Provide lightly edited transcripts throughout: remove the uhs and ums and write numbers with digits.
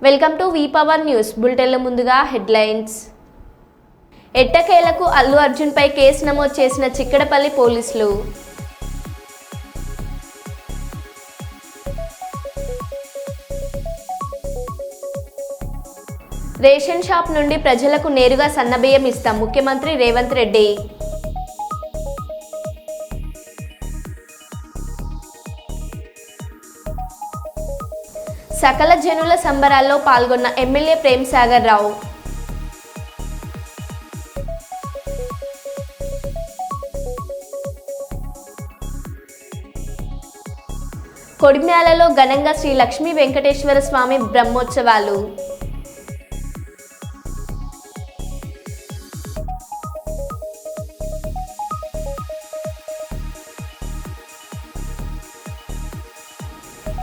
Welcome to V power news బులెటిన్ల ముందుగా headlines. ఎట్టకేలకు అల్లు అర్జున్ పై కేసు నమోదు చేసిన చిక్కడపల్లి పోలీసులు. రేషన్ షాప్ నుండి ప్రజలకు నేరుగా సన్నబియ్యం ఇస్తాం ముఖ్యమంత్రి రేవంత్ రెడ్డి. సకల జనుల సంబరాల్లో పాల్గొన్న ఎమ్మెల్యే ప్రేమ్ సాగర్ రావు. కొడిమ్యాలలో ఘనంగా శ్రీ లక్ష్మీ వెంకటేశ్వర స్వామి బ్రహ్మోత్సవాలు.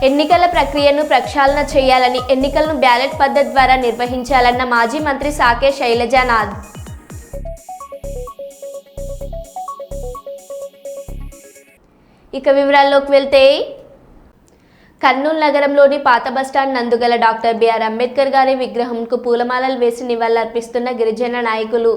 ఎన్నికల ప్రక్రియను ప్రక్షాళన చేయాలని, ఎన్నికలను బ్యాలెట్ పద్ధతి ద్వారా నిర్వహించాలన్న మాజీ మంత్రి సాకే శైలజానాథ్. ఇక వివరాల్లోకి వెళ్తే, కర్నూలు నగరంలోని పాత బస్టాండ్ నందుగల డాక్టర్ బిఆర్ అంబేద్కర్ గారి విగ్రహంకు పూలమాలలు వేసి నివాళులర్పిస్తున్న గిరిజన నాయకులు.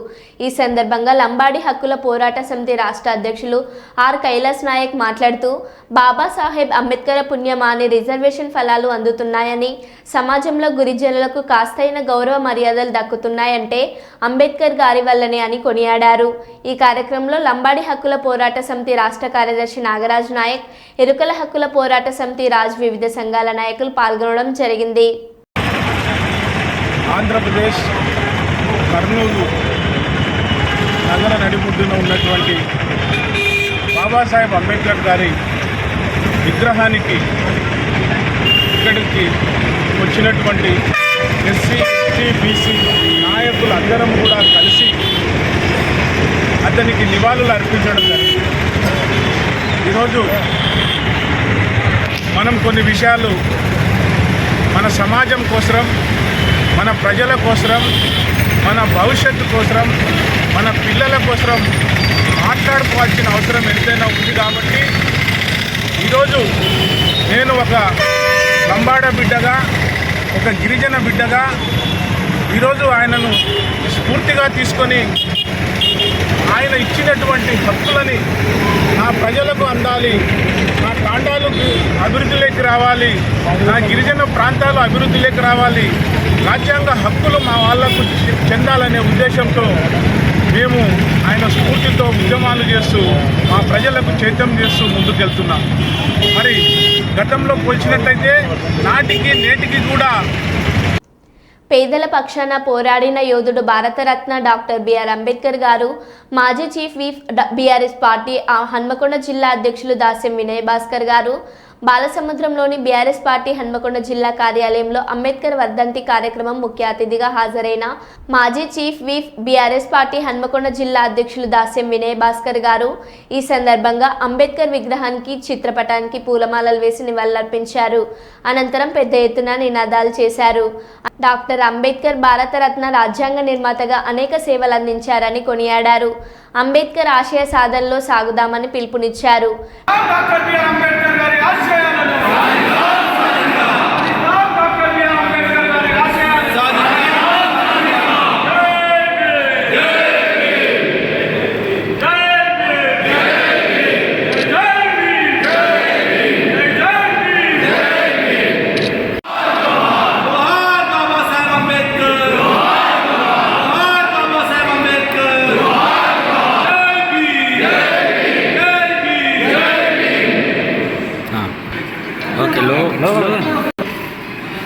ఈ సందర్భంగా లంబాడి హక్కుల పోరాట సమితి రాష్ట్ర అధ్యక్షులు ఆర్ కైలాస్ నాయక్ మాట్లాడుతూ, బాబాసాహెబ్ అంబేద్కర్ పుణ్యమాని రిజర్వేషన్ ఫలాలు అందుతున్నాయని, సమాజంలో గిరిజనులకు కాస్తైన గౌరవ మర్యాదలు దక్కుతున్నాయంటే అంబేద్కర్ గారి వల్లనే అని కొనియాడారు. ఈ కార్యక్రమంలో లంబాడి హక్కుల పోరాట సమితి రాష్ట్ర కార్యదర్శి నాగరాజు నాయక్, ఎరుకల హక్కుల పోరాట సమితి రాజ్ వివిధ సంఘాల నాయకులు పాల్గొనడం జరిగింది. ఆంధ్రప్రదేశ్ కర్నూలు నగర నడిబొడ్డున ఉన్నటువంటి బాబాసాహెబ్ అంబేద్కర్ గారి విగ్రహానికి ఇక్కడికి వచ్చినటువంటి ఎస్సీ, ఎస్టీ, బీసీ నాయకులు అందరం కూడా కలిసి అతనికి నివాళులు అర్పించడం జరిగింది. ఈరోజు మనం కొన్ని విషయాలు మన సమాజం కోసం, మన ప్రజల కోసం, మన భవిష్యత్తు కోసం, మన పిల్లల కోసం మాట్లాడుకోవాల్సిన అవసరం ఎంతైనా ఉంది. కాబట్టి ఈరోజు నేను ఒక లంబాడ బిడ్డగా, ఒక గిరిజన బిడ్డగా ఈరోజు ఆయనను స్ఫూర్తిగా తీసుకొని ఆయన ఇచ్చినటువంటి హక్కులని నా ప్రజలకు అందాలి, నా తాండాలకు అభివృద్ధిలోకి రావాలి, నా గిరిజన ప్రాంతాలు అభివృద్ధిలోకి రావాలి, రాజ్యాంగ హక్కులు మా వాళ్లకు చెందాలనే ఉద్దేశంతో మేము ఆయన స్ఫూర్తితో ఉద్యమాలు చేస్తూ మా ప్రజలకు చైతన్యం చేస్తూ ముందుకెళ్తున్నాం. మరి గతంలో పోల్చినట్టయితే నాటికి నేటికి కూడా పేదల పక్షాన పోరాడిన యోధుడు భారతరత్న డాక్టర్ బిఆర్ అంబేద్కర్ గారు. మాజీ chief whip BRS party Hanamkonda జిల్లా అధ్యక్షులు దాసెం వినయ్ భాస్కర్ గారు బాలసముద్రంలోని బీఆర్ఎస్ పార్టీ హన్మకొండ జిల్లా కార్యాలయంలో అంబేద్కర్ వర్ధంతి కార్యక్రమం ముఖ్య అతిథిగా హాజరైన మాజీ chief whip BRS party Hanamkonda జిల్లా అధ్యక్షులు దాసెం వినయ్ భాస్కర్ గారు ఈ సందర్భంగా అంబేద్కర్ విగ్రహానికి, చిత్రపటానికి పూలమాలలు వేసి నివాళులర్పించారు. అనంతరం పెద్ద ఎత్తున నినాదాలు చేశారు. డాక్టర్ అంబేద్కర్ భారతరత్న, రాజ్యాంగ నిర్మాతగా అనేక సేవలు అందించారని కొనియాడారు. అంబేద్కర్ ఆశయ సాధనలో సాగుదామని పిలుపునిచ్చారు.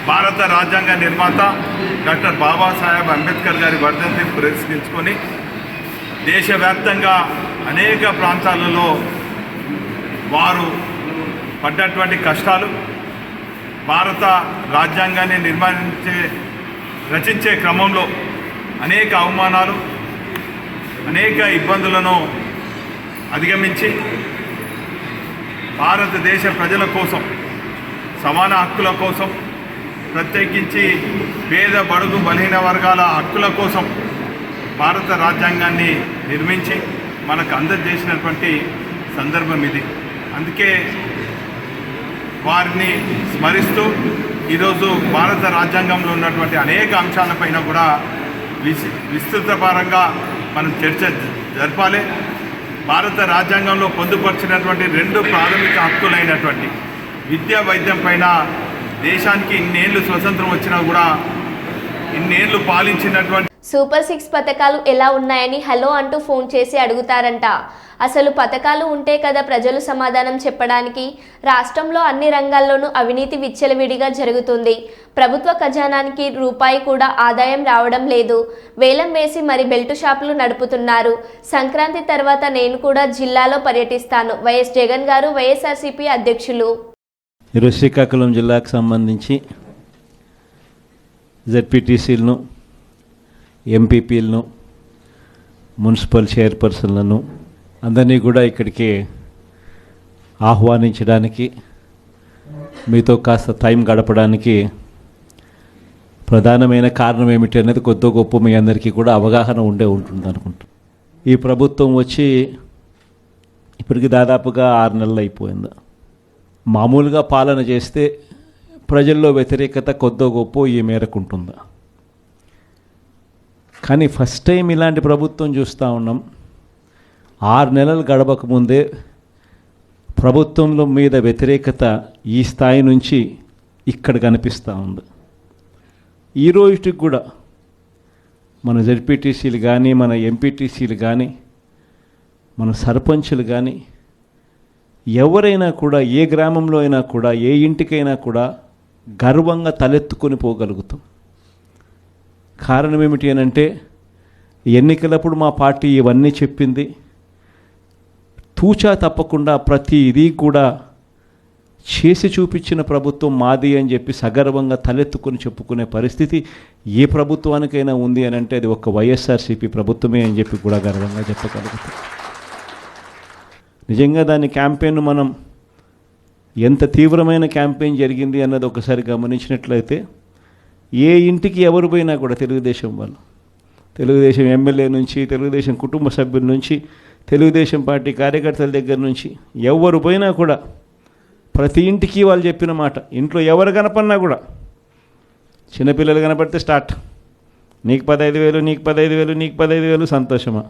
భారత రాజ్యాంగ నిర్మాత డాక్టర్ బాబాసాహెబ్ అంబేద్కర్ గారి వర్ధంతిని పురస్కరించుకొని దేశవ్యాప్తంగా అనేక ప్రాంతాలలో వారు పడ్డటువంటి కష్టాలు, భారత రాజ్యాంగాన్ని రచించే క్రమంలో అనేక అవమానాలు, అనేక ఇబ్బందులను అధిగమించి భారతదేశ ప్రజల కోసం, సమాన హక్కుల కోసం, ప్రత్యేకించి పేద బడుగు బలహీన వర్గాల హక్కుల కోసం భారత రాజ్యాంగాన్ని నిర్మించి మనకు అందజేసినటువంటి సందర్భం ఇది. అందుకే వారిని స్మరిస్తూ ఈరోజు భారత రాజ్యాంగంలో ఉన్నటువంటి అనేక అంశాలపైన కూడా విస్తృతపరంగా మనం చర్చ జరపాలి. భారత రాజ్యాంగంలో పొందుపరిచినటువంటి 2 ప్రాథమిక హక్కులైనటువంటి విద్యా వైద్యం పైన దేశానికి ఇన్నేళ్ళు స్వతంత్రం వచ్చినా కూడా ఇన్నేళ్ళు పాలించినటువంటి సూపర్ 6 పథకాలు ఎలా ఉన్నాయని హలో అంటూ ఫోన్ చేసి అడుగుతారంట. అసలు పథకాలు ఉంటే కదా ప్రజలు సమాధానం చెప్పడానికి. రాష్ట్రంలో అన్ని రంగాల్లోనూ అవినీతి విచ్చలవిడిగా జరుగుతుంది. ప్రభుత్వ ఖజానానికి రూపాయి కూడా ఆదాయం రావడం లేదు. వేలం వేసి మరి బెల్టు షాపులు నడుపుతున్నారు. సంక్రాంతి తర్వాత నేను కూడా జిల్లాలో పర్యటిస్తాను. వైఎస్ జగన్ గారు, వైఎస్ఆర్సీపీ అధ్యక్షులు. ఈరోజు శ్రీకాకుళం జిల్లాకు సంబంధించి జెడ్పీటీసీలను, ఎంపీపీలను, మున్సిపల్ చైర్పర్సన్లను అందరినీ కూడా ఇక్కడికి ఆహ్వానించడానికి, మీతో కాస్త టైం గడపడానికి ప్రధానమైన కారణం ఏమిటి అనేది కొద్ది గొప్ప మీ అందరికీ కూడా అవగాహన ఉంటుంది అనుకుంటా. ఈ ప్రభుత్వం వచ్చి ఇప్పటికి దాదాపుగా 6 నెలలు అయిపోయింది. మామూలుగా పాలన చేస్తే ప్రజల్లో వ్యతిరేకత కొద్దో గొప్ప ఈ మేరకు ఉంటుందా? కానీ ఫస్ట్ టైం ఇలాంటి ప్రభుత్వం చూస్తూ ఉన్నాం. 6 నెలలు గడవక ముందే ప్రభుత్వంలో మీద వ్యతిరేకత ఈ స్థాయి నుంచి ఇక్కడ కనిపిస్తూ ఉంది. ఈ రోజుకి కూడా మన జెడ్పీటీసీలు కానీ, మన ఎంపీటీసీలు కానీ, మన సర్పంచులు కానీ ఎవరైనా కూడా ఏ గ్రామంలో అయినా కూడా ఏ ఇంటికైనా కూడా గర్వంగా తలెత్తుకొని పోగలుగుతాం. కారణం ఏమిటి అనంటే ఎన్నికలప్పుడు మా పార్టీ ఇవన్నీ చెప్పింది. తూచా తప్పకుండా ప్రతి ఇది కూడా చేసి చూపించిన ప్రభుత్వం మాది అని చెప్పి సగర్వంగా తలెత్తుకొని చెప్పుకునే పరిస్థితి ఏ ప్రభుత్వానికైనా ఉంది అని అంటే అది ఒక వైఎస్ఆర్సీపీ ప్రభుత్వమే అని చెప్పి కూడా గర్వంగా చెప్పగలుగుతాం. నిజంగా దాని క్యాంపెయిన్ మనం ఎంత తీవ్రమైన క్యాంపెయిన్ జరిగింది అన్నది ఒకసారి గమనించినట్లయితే ఏ ఇంటికి ఎవరు పోయినా కూడా తెలుగుదేశం వాళ్ళు, తెలుగుదేశం ఎమ్మెల్యే నుంచి, తెలుగుదేశం కుటుంబ సభ్యుల నుంచి, తెలుగుదేశం పార్టీ కార్యకర్తల దగ్గర నుంచి ఎవరు పోయినా కూడా ప్రతి ఇంటికి వాళ్ళు చెప్పిన మాట, ఇంట్లో ఎవరు కనపడినా కూడా చిన్నపిల్లలు కనపడితే స్టార్ట్, నీకు 15,000, నీకు 15,000, నీకు 15,000, సంతోషమా?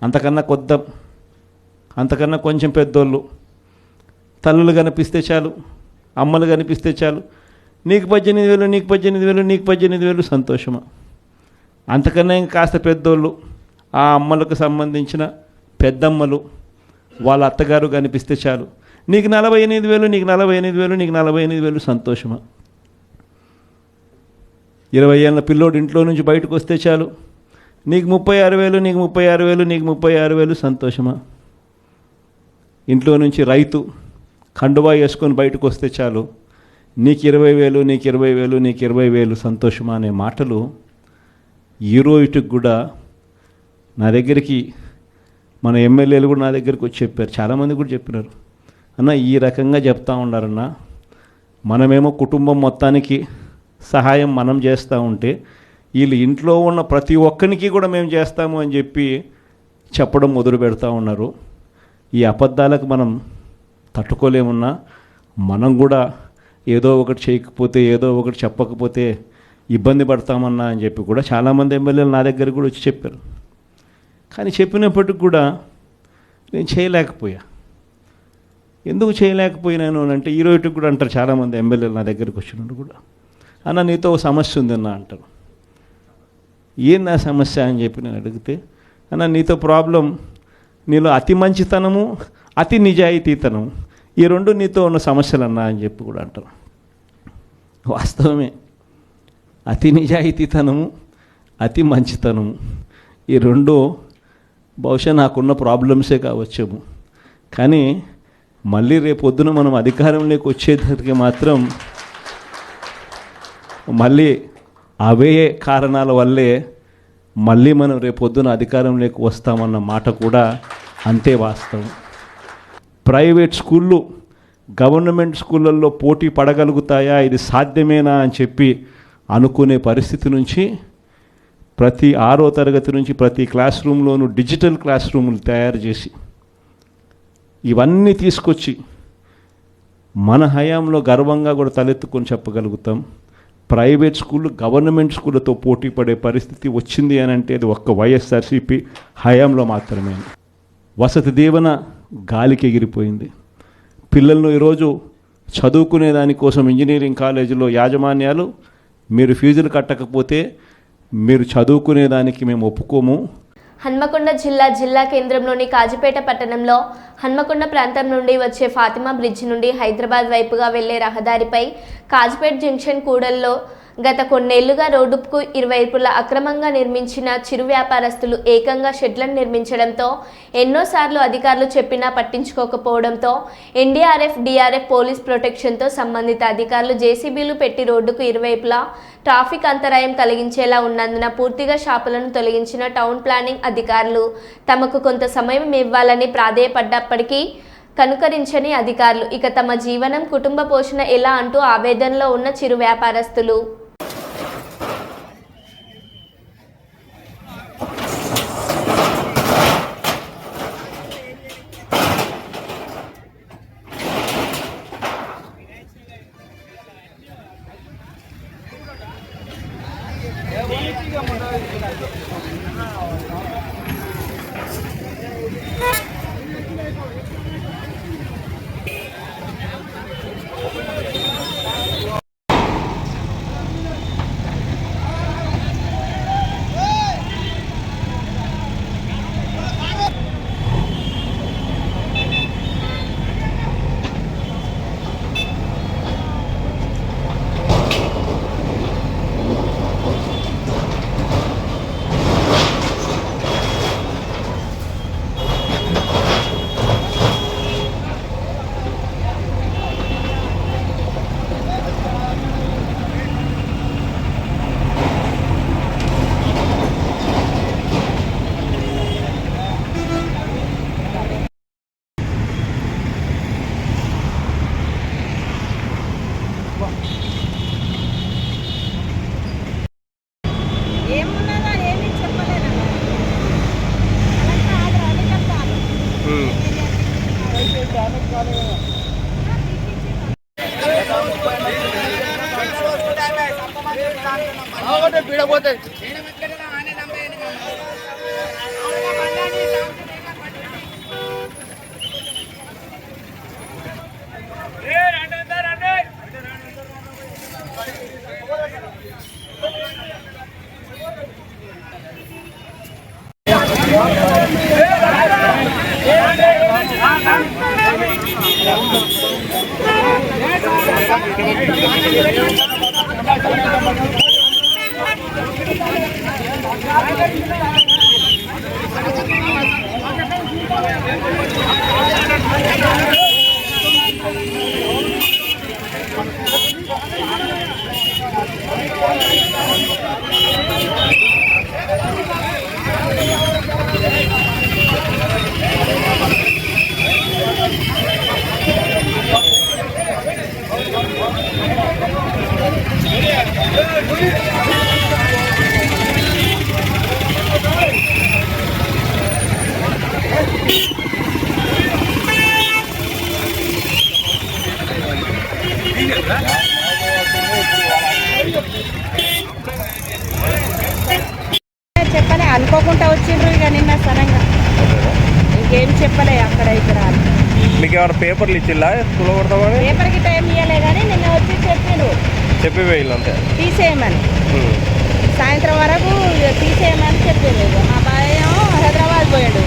అంతకన్నా కొద్దాం, అంతకన్నా కొంచెం పెద్దోళ్ళు, తల్లులు కనిపిస్తే చాలు, అమ్మలు కనిపిస్తే చాలు, నీకు 18,000, నీకు 18,000, నీకు 18,000, సంతోషమా? అంతకన్నా ఇంకా కాస్త పెద్దోళ్ళు, ఆ అమ్మలకు సంబంధించిన పెద్దమ్మలు, వాళ్ళ అత్తగారు కనిపిస్తే చాలు, నీకు 48,000, నీకు 48,000, నీకు 48,000, సంతోషమా? 20 ఏళ్ళ పిల్లోడు ఇంట్లో నుంచి బయటకు వస్తే చాలు, నీకు 36,000, నీకు 36,000, నీకు 36,000, సంతోషమా? ఇంట్లో నుంచి రైతు కండువా వేసుకొని బయటకు వస్తే చాలు, నీకు 20,000, నీకు 20,000, నీకు 20,000, సంతోషమా అనే మాటలు ఈ రోజుకి కూడా నా దగ్గరికి మన ఎమ్మెల్యేలు కూడా నా దగ్గరికి వచ్చి చెప్పారు. చాలామంది కూడా చెప్పినారు, అన్న ఈ రకంగా చెప్తా ఉన్నారన్న, మనమేమో కుటుంబం మొత్తానికి సహాయం మనం చేస్తూ ఉంటే వీళ్ళు ఇంట్లో ఉన్న ప్రతి ఒక్కరికి కూడా మేము చేస్తాము అని చెప్పి చెప్పడం మొదలు పెడతా ఉన్నారు. ఈ అబద్ధాలకు మనం తట్టుకోలేమున్నా మనం కూడా ఏదో ఒకటి చేయకపోతే, ఏదో ఒకటి చెప్పకపోతే ఇబ్బంది పడతామన్నా అని చెప్పి కూడా చాలామంది ఎమ్మెల్యేలు నా దగ్గర కూడా వచ్చి చెప్పారు. కానీ చెప్పినప్పటికి కూడా నేను చేయలేకపోయా. ఎందుకు చేయలేకపోయినాను అంటే ఈ రోజుకి కూడా అంటారు చాలామంది ఎమ్మెల్యేలు నా దగ్గరికి వచ్చినప్పుడు కూడా, అన్న నీతో ఒక సమస్య ఉందన్న అంటారు. ఏంది ఆ సమస్య అని చెప్పి నేను అడిగితే, అన్న నీతో ప్రాబ్లం, నీలో అతి మంచితనము, అతి నిజాయితీతనం, ఈ 2 నీతో ఉన్న సమస్యలు అన్నా అని చెప్పి కూడా అంటారు. వాస్తవమే, అతి నిజాయితీతనము, అతి మంచితనము, ఈ 2 బహుశా నాకున్న ప్రాబ్లమ్సే కావచ్చేమో. కానీ మళ్ళీ రేపొద్దున మనం అధికారంలోకి వచ్చేసరికి మాత్రం మళ్ళీ అవే కారణాల వల్లే మళ్ళీ మనం రేపొద్దున అధికారంలోకి వస్తామన్న మాట కూడా అంతే వాస్తవం. ప్రైవేట్ స్కూళ్ళు గవర్నమెంట్ స్కూళ్ళల్లో పోటీ పడగలుగుతాయా, ఇది సాధ్యమేనా అని చెప్పి అనుకునే పరిస్థితి నుంచి ప్రతి 6వ తరగతి నుంచి ప్రతి క్లాస్ రూమ్లోనూ డిజిటల్ క్లాస్ రూములు తయారు చేసి ఇవన్నీ తీసుకొచ్చి మన హయాంలో గర్వంగా కూడా తలెత్తుకొని చెప్పగలుగుతాం. ప్రైవేట్ స్కూళ్ళు గవర్నమెంట్ స్కూళ్ళతో పోటీ పడే పరిస్థితి వచ్చింది అని అంటే అది ఒక్క వైఎస్ఆర్సీపీ హయాంలో మాత్రమే. వసతి దీవెన గాలికి ఎగిరిపోయింది. పిల్లలను ఈరోజు చదువుకునే దానికోసం ఇంజనీరింగ్ కాలేజీలో యాజమాన్యాలు మీరు ఫీజులు కట్టకపోతే మీరు చదువుకునేదానికి మేము ఒప్పుకోము. హన్మకొండ జిల్లా కేంద్రంలోని కాజిపేట పట్టణంలో హన్మకొండ ప్రాంతం నుండి వచ్చే ఫాతిమా బ్రిడ్జ్ నుండి హైదరాబాద్ వైపుగా వెళ్లే రహదారిపై కాజిపేట జంక్షన్ కూడల్లో గత కొన్నేళ్లుగా రోడ్డుకు ఇరువైపులా అక్రమంగా నిర్మించిన చిరు వ్యాపారస్తులు ఏకంగా షెడ్లను నిర్మించడంతో ఎన్నోసార్లు అధికారులు చెప్పినా పట్టించుకోకపోవడంతో ఎన్డీఆర్ఎఫ్, డీఆర్ఎఫ్ పోలీస్ ప్రొటెక్షన్తో సంబంధిత అధికారులు జేసీబీలు పెట్టి రోడ్డుకు ఇరువైపులా ట్రాఫిక్ అంతరాయం కలిగించేలా ఉన్నందున పూర్తిగా షాపులను తొలగించిన టౌన్ ప్లానింగ్ అధికారులు తమకు కొంత సమయం ఇవ్వాలని ప్రాధేయపడ్డప్పటికీ కనుకరించని అధికారులు ఇక తమ జీవనం, కుటుంబ పోషణ ఎలా అంటూ ఆవేదనలో ఉన్న చిరు వ్యాపారస్తులు. చెప్పలే, అనుకోకుండా వచ్చిండ్రు ఇక నిన్న సడన్గా. ఇంకేం చెప్పలే అక్కడ ఇక్కడ. మీకు ఏమైనా పేపర్లు ఇచ్చిల్లా స్కూల్ కొడతామని? పేపర్కి టైం ఇవ్వలే కానీ నిన్న వచ్చి చెప్పిండు చెప్పి వేయాలి అంతే, తీసేయమని. సాయంత్రం వరకు తీసేయమని చెప్పిండు. మా బాయ్ ఏమో హైదరాబాద్ పోయాడు,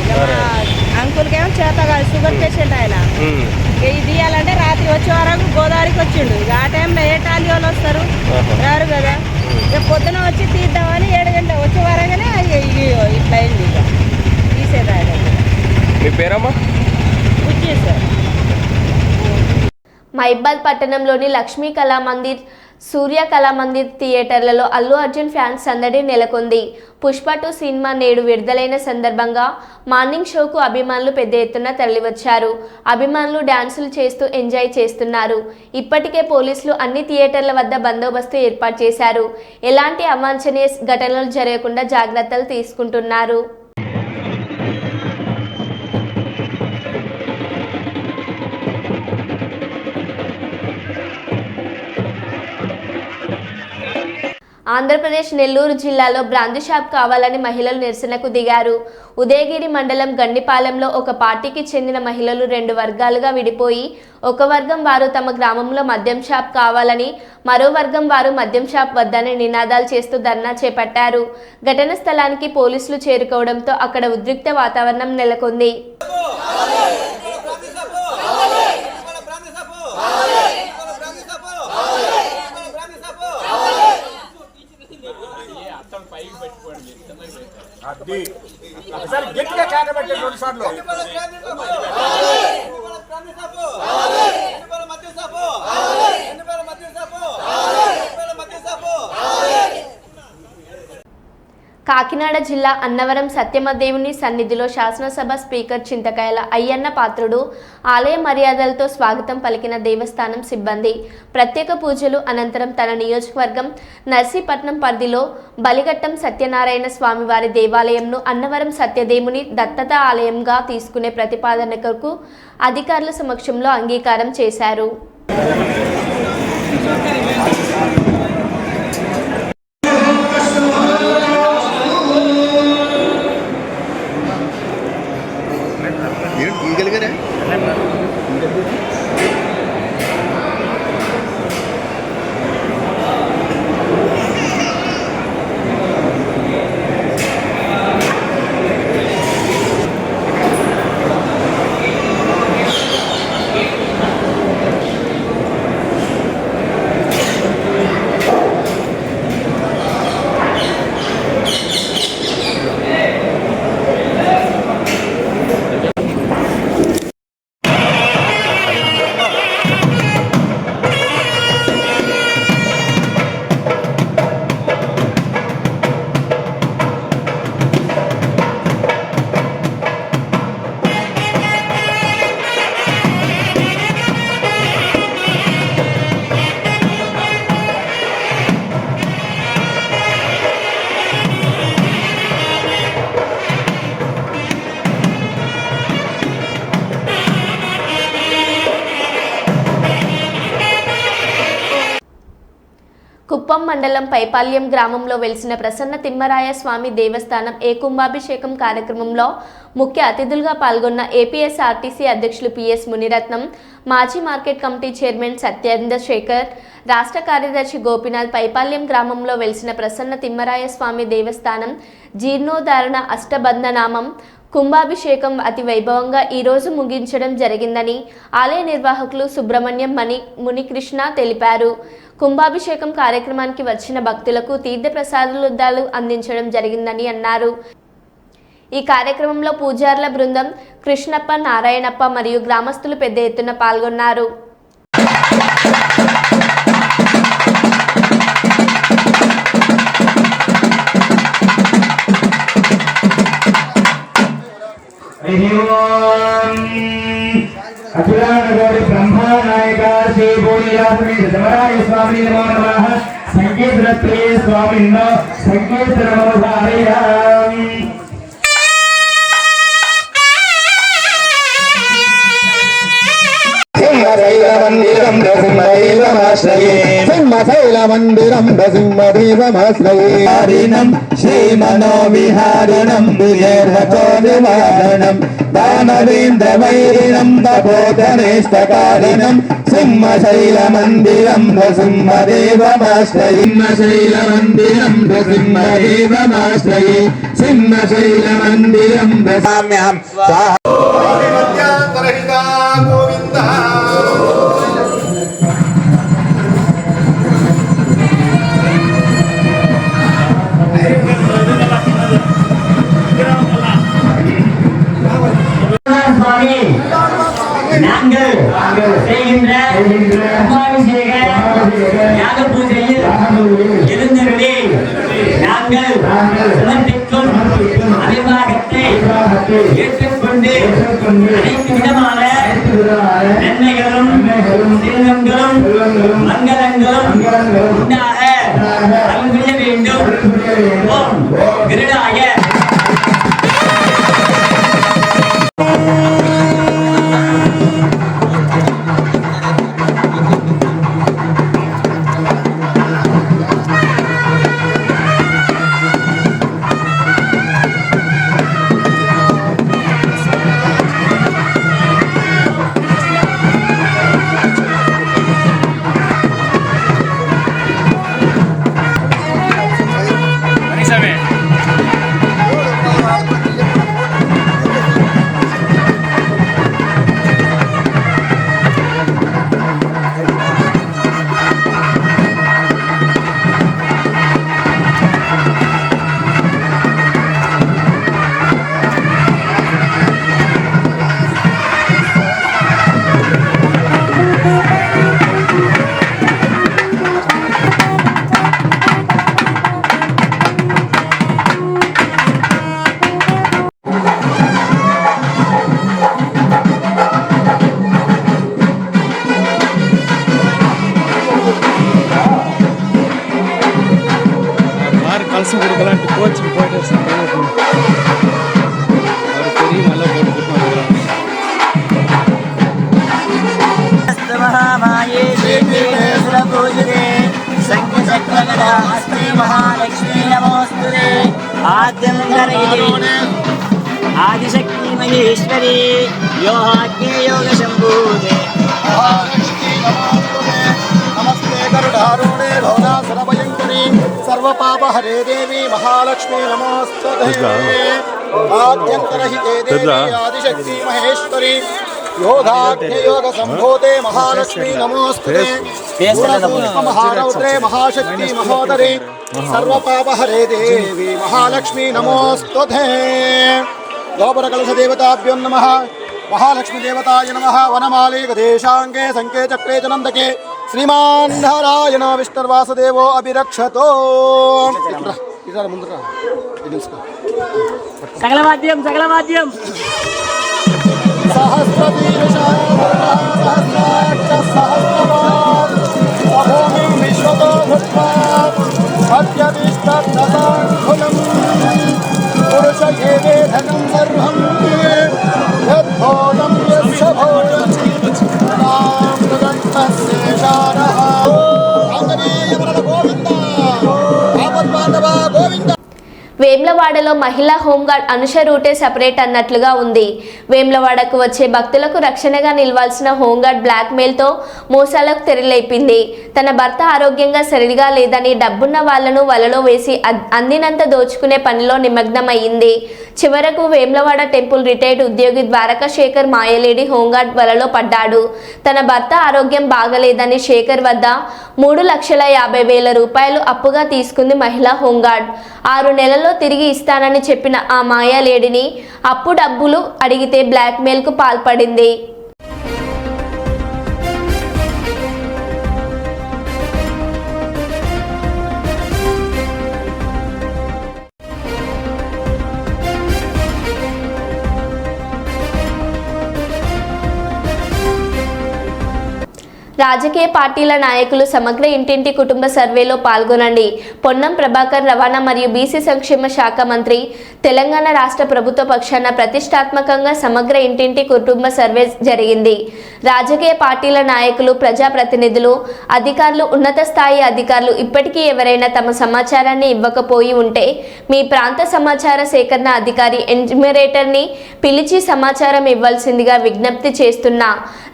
అంకుల్కి ఏమో చేత కాదు, షుగర్ పేషెంట్ ఆయన. ఇది తీయాలంటే రాత్రి వచ్చే వరకు గోదావరికి వచ్చిండు. ఇక ఆ టైంలో ఏ టాలీ వాళ్ళు వస్తారు, రారు కదా. ఇక పొద్దున వచ్చి తీద్దామని 7 గంటలు వచ్చే వరగానే ఇట్లా అయింది. ఇక తీసేదాడు. మీ పేరమ్మా? బుజ్జి సార్. మహిబాద్ పట్టణంలోని లక్ష్మీ కళామందిర్, సూర్య కళామందిర్ థియేటర్లలో అల్లు అర్జున్ ఫ్యాన్స్ సందడి నెలకొంది. పుష్ప 2 సినిమా నేడు విడుదలైన సందర్భంగా మార్నింగ్ షోకు అభిమానులు పెద్ద ఎత్తున తరలివచ్చారు. అభిమానులు డ్యాన్సులు చేస్తూ ఎంజాయ్ చేస్తున్నారు. ఇప్పటికే పోలీసులు అన్ని థియేటర్ల వద్ద బందోబస్తు ఏర్పాటు చేశారు. ఎలాంటి అవాంఛనీయ ఘటనలు జరగకుండా జాగ్రత్తలు తీసుకుంటున్నారు. ఆంధ్రప్రదేశ్ నెల్లూరు జిల్లాలో బ్రాందీ షాప్ కావాలని మహిళలు నిరసనకు దిగారు. ఉదయగిరి మండలం గండిపాలెంలో ఒక పార్టీకి చెందిన మహిళలు 2 వర్గాలుగా విడిపోయి ఒక వర్గం వారు తమ గ్రామంలో మద్యం షాప్ కావాలని, మరో వర్గం వారు మద్యం షాప్ వద్దని నినాదాలు చేస్తూ ధర్నా చేపట్టారు. ఘటన స్థలానికి పోలీసులు చేరుకోవడంతో అక్కడ ఉద్రిక్త వాతావరణం నెలకొంది. గట్టిగా కాకబెట్టే 2 సార్లు కాకినాడ జిల్లా అన్నవరం సత్యమదేవుని సన్నిధిలో శాసనసభ స్పీకర్ చింతకాయల అయ్యన్న పాత్రుడు ఆలయ మర్యాదలతో స్వాగతం పలికిన దేవస్థానం సిబ్బంది. ప్రత్యేక పూజలు అనంతరం తన నియోజకవర్గం నర్సీపట్నం పరిధిలో బలిఘట్టం సత్యనారాయణ స్వామివారి దేవాలయంను అన్నవరం సత్యదేవుని దత్తత ఆలయంగా తీసుకునే ప్రతిపాదనకు అధికారుల సమక్షంలో అంగీకారం చేశారు. కుప్పం మండలం పైపాల్యం గ్రామంలో వెలిసిన ప్రసన్న తిమ్మరాయ స్వామి దేవస్థానం కుంభాభిషేకం కార్యక్రమంలో ముఖ్య అతిథులుగా పాల్గొన్న ఏపీఎస్ఆర్టీసీ అధ్యక్షులు పిఎస్ మునిరత్నం, మాజీ market committee chairman Satyendra Shekhar, రాష్ట్ర కార్యదర్శి గోపినాథ్. పైపాల్యం గ్రామంలో వెలిసిన ప్రసన్న తిమ్మరాయ స్వామి దేవస్థానం జీర్ణోద్ధరణ అష్టబంధనామం కుంభాభిషేకం అతి వైభవంగా ఈరోజు ముగించడం జరిగిందని ఆలయ నిర్వాహకులు సుబ్రహ్మణ్యం మునికృష్ణ తెలిపారు. కుంభాభిషేకం కార్యక్రమానికి వచ్చిన భక్తులకు తీర్థప్రసాదాలు అందించడం జరిగిందని అన్నారు. ఈ కార్యక్రమంలో పూజార్ల బృందం, కృష్ణప్ప, నారాయణప్ప మరియు గ్రామస్తులు పెద్ద ఎత్తున పాల్గొన్నారు. అఖిలాండకోటి బ్రహ్మనాయక శ్రీ భూనియాసమి ధర్మరాయ స్వామి నమో నమః. సంకీర్తనత్రే స్వామిన్నో సంకీర్తనమో ధారయామి. సింహశైలమందిరం నృసింహదేవమాశ్రయే సింహశైలమందిరం నృసింహదేవమాశ్రయే హరిణం శ్రీమనో విహారిణం విజయర్హకోనివారణం దానవేంద్రవైరిణం తపోధనేష్టకారిణం సింహశైలమందిరం నృసింహదేవమాశ్రయే సింహశైలమందిరం నృసింహదేవమాశ్రయే సింహశైలమందిరం నృసామ్యహం స్వాహ. நாங்கள் செய்கின்ற கும்பாபிஷேக யாக பூஜையில் இருந்தவர்களே நாங்கள் சமர்ப்பிக்கும் அபிவாகத்தை ஏற்றுக்கொண்டு அனைத்து விதமான நன்மைகளும் செல்வங்களும் மங்களங்களும் உண்டாக அருள் புரிய வேண்டும். ஓம் கிருடாய ಯಾರು ಕಲ್ಸಿ ಹುಡುಗಲಾಂಟಿ ಕೋಚಿಂಗ್ ಪೋಟರ್ಸ್ ಅವ್ರು ಕೊಡಿ ಮಲ್ಲ ಕೊಟ್ಬಿಟ್ಟು महामाये देवी सुरपूजिते संख्यचक्रगदा हस्ते महालक्ष्मी नमोस्तुते आद्यं करैले आदिशक्ति महेश्वरी योहाग्ने योगशम्भूते महालक्ष्मी नमोस्तुते नमस्ते गरुडारूढे घोरासुरभयङ्करी सर्वपापहरे देवी महालक्ष्मी नमोस्तुते आद्यन्तरहिते देवी आदिशक्ति महेश्वरी योगाग्ने योगसम्भूते महालक्ष्मी नमोस्तुते महारौद्रे महाशक्ति महोदरी सर्वपापहरे देवी महालक्ष्मी नमोस्तुते गोपुरकलशदेवताभ्यो नमः महालक्ष्मी देवताय नमः वनमाली गदेशांगे संके चक्रे च नंदके श्रीमान नारायण विष्णुर्वासुदेवो अभिरक्षतो सकलवाद्यं सकलवाद्यं सहस्रभूमिं विश्वतो भूत्वा सत्यविष्टदशाङ्कुलं पुरुष एवेधनं सर्वं यद्भोगं यस्य भोगं नाम तदन्तस्येषारः आञ्जनेयवरण गोविन्द आपद्बान्धव गोविन्द వేమ్లవాడలో మహిళా హోంగార్డ్ అనుష రూటే సెపరేట్ అన్నట్లుగా ఉంది. వేమ్లవాడకు వచ్చే భక్తులకు రక్షణగా నిలవాల్సిన హోంగార్డ్ బ్లాక్మెయిల్తో మోసాలకు తెరలేపింది. తన భర్త ఆరోగ్యంగా సరిగా లేదని డబ్బున్న వాళ్లను వలలో వేసి అందినంత దోచుకునే పనిలో నిమగ్నమయ్యింది. చివరకు వేమ్లవాడ టెంపుల్ రిటైర్డ్ ఉద్యోగి ద్వారకా శేఖర్ మాయలేడి హోంగార్డ్ వలలో పడ్డాడు. తన భర్త ఆరోగ్యం బాగలేదని శేఖర్ వద్ద 3,50,000 రూపాయలు అప్పుగా తీసుకుంది మహిళా హోంగార్డ్. 6 నెలల్లో తిరిగి ఇస్తానని చెప్పిన ఆ మాయాలేడిని అప్పు డబ్బులు అడిగితే బ్లాక్మెయిల్కు పాల్పడింది. రాజకీయ పార్టీల నాయకులు సమగ్ర ఇంటింటి కుటుంబ సర్వేలో పాల్గొనండి. పొన్నం ప్రభాకర్ రవాణా మరియు బీసీ సంక్షేమ శాఖ మంత్రి తెలంగాణ రాష్ట్ర ప్రభుత్వ పక్షాన ప్రతిష్టాత్మకంగా సమగ్ర ఇంటింటి కుటుంబ సర్వే జరిగింది. రాజకీయ పార్టీల నాయకులు, ప్రజాప్రతినిధులు, అధికారులు, ఉన్నత స్థాయి అధికారులు ఇప్పటికీ ఎవరైనా తమ సమాచారాన్ని ఇవ్వకపోయి ఉంటే మీ ప్రాంత సమాచార సేకరణ అధికారి ఎన్యూమరేటర్ని పిలిచి సమాచారం ఇవ్వాల్సిందిగా విజ్ఞప్తి చేస్తున్నా.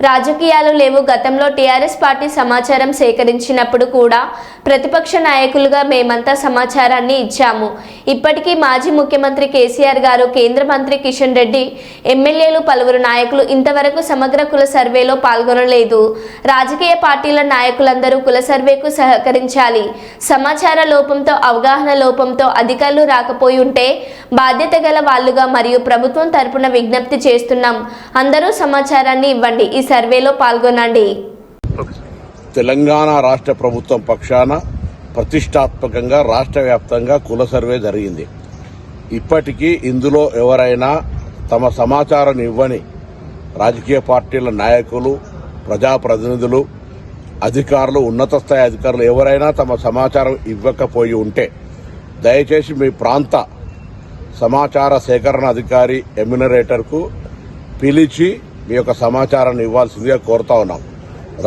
రాజకీయాలు లేవు. గతంలో టీఆర్ఎస్ పార్టీ సమాచారం సేకరించినప్పుడు కూడా ప్రతిపక్ష నాయకులుగా మేమంతా సమాచారాన్ని ఇచ్చాము. ఇప్పటికీ మాజీ ముఖ్యమంత్రి కేసీఆర్ గారు, కేంద్ర మంత్రి కిషన్ రెడ్డి, ఎమ్మెల్యేలు, పలువురు నాయకులు ఇంతవరకు సమగ్ర కుల సర్వేలో పాల్గొనలేదు. రాజకీయ పార్టీల నాయకులందరూ కుల సర్వేకు సహకరించాలి. సమాచార లోపంతో, అవగాహన లోపంతో అధికారులు రాకపోయి ఉంటే బాధ్యత గల వాళ్ళుగా మరియు ప్రభుత్వం తరపున విజ్ఞప్తి చేస్తున్నాం. అందరూ సమాచారాన్ని ఇవ్వండి. ఈ సర్వేలో పాల్గొనండి. తెలంగాణ రాష్ట్ర ప్రభుత్వం పక్షాన ప్రతిష్టాత్మకంగా రాష్ట్ర వ్యాప్తంగా కుల సర్వే జరిగింది. ఇప్పటికీ ఇందులో ఎవరైనా తమ సమాచారం ఇవ్వని రాజకీయ పార్టీల నాయకులు, ప్రజాప్రతినిధులు, అధికారులు, ఉన్నత స్థాయి అధికారులు ఎవరైనా తమ సమాచారం ఇవ్వకపోయి ఉంటే దయచేసి మీ ప్రాంత సమాచార సేకరణ అధికారి ఎమ్యూనరేటర్కు పిలిచి మీ యొక్క సమాచారాన్ని ఇవ్వాల్సిందిగా కోరుతా ఉన్నాం.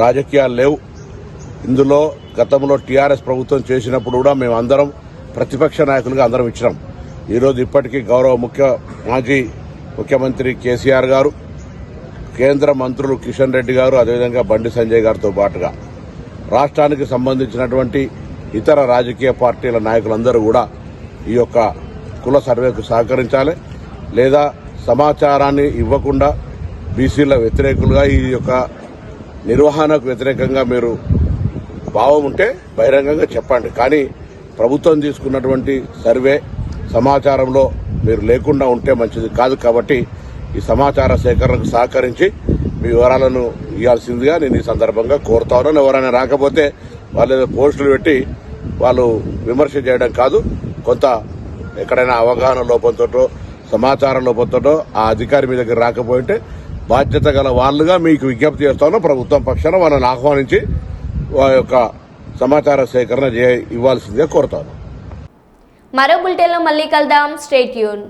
రాజకీయాలు లేవు ఇందులో. గతంలో టీఆర్ఎస్ ప్రభుత్వం చేసినప్పుడు కూడా మేము అందరం ప్రతిపక్ష నాయకులుగా అందరం ఇచ్చినాం. ఈరోజు ఇప్పటికీ గౌరవ మాజీ ముఖ్యమంత్రి కేసీఆర్ గారు, కేంద్ర మంత్రులు కిషన్ రెడ్డి గారు, అదేవిధంగా బండి సంజయ్ గారితో పాటుగా రాష్ట్రానికి సంబంధించినటువంటి ఇతర రాజకీయ పార్టీల నాయకులందరూ కూడా ఈ యొక్క కుల సర్వేకు సహకరించాలి. లేదా సమాచారాన్ని ఇవ్వకుండా బీసీల వ్యతిరేకులుగా ఈ యొక్క నిర్వహణకు వ్యతిరేకంగా మీరు భావం ఉంటే బహిరంగంగా చెప్పండి. కానీ ప్రభుత్వం తీసుకున్నటువంటి సర్వే సమాచారంలో మీరు లేకుండా ఉంటే మంచిది కాదు. కాబట్టి ఈ సమాచార సేకరణకు సహకరించి మీ వివరాలను ఇవ్వాల్సిందిగా నేను ఈ సందర్భంగా కోరుతా ఉన్నాను. ఎవరైనా రాకపోతే వాళ్ళు పోస్టులు పెట్టి వాళ్ళు విమర్శ చేయడం కాదు. కొంత ఎక్కడైనా అవగాహన లోపంతోటో సమాచారం లోపంతోటో ఆ అధికారి మీ దగ్గర రాకపోయింటే బాధ్యత గల వాళ్ళుగా మీకు విజ్ఞప్తి చేస్తాను. ప్రభుత్వం పక్షాన వాళ్ళని ఆహ్వానించి వారి యొక్క సమాచార సేకరణ ఇవ్వాల్సిందిగా కోరుతాను. మరో బులెటిన్లో మళ్ళీ కలుద్దాం. Stay tune.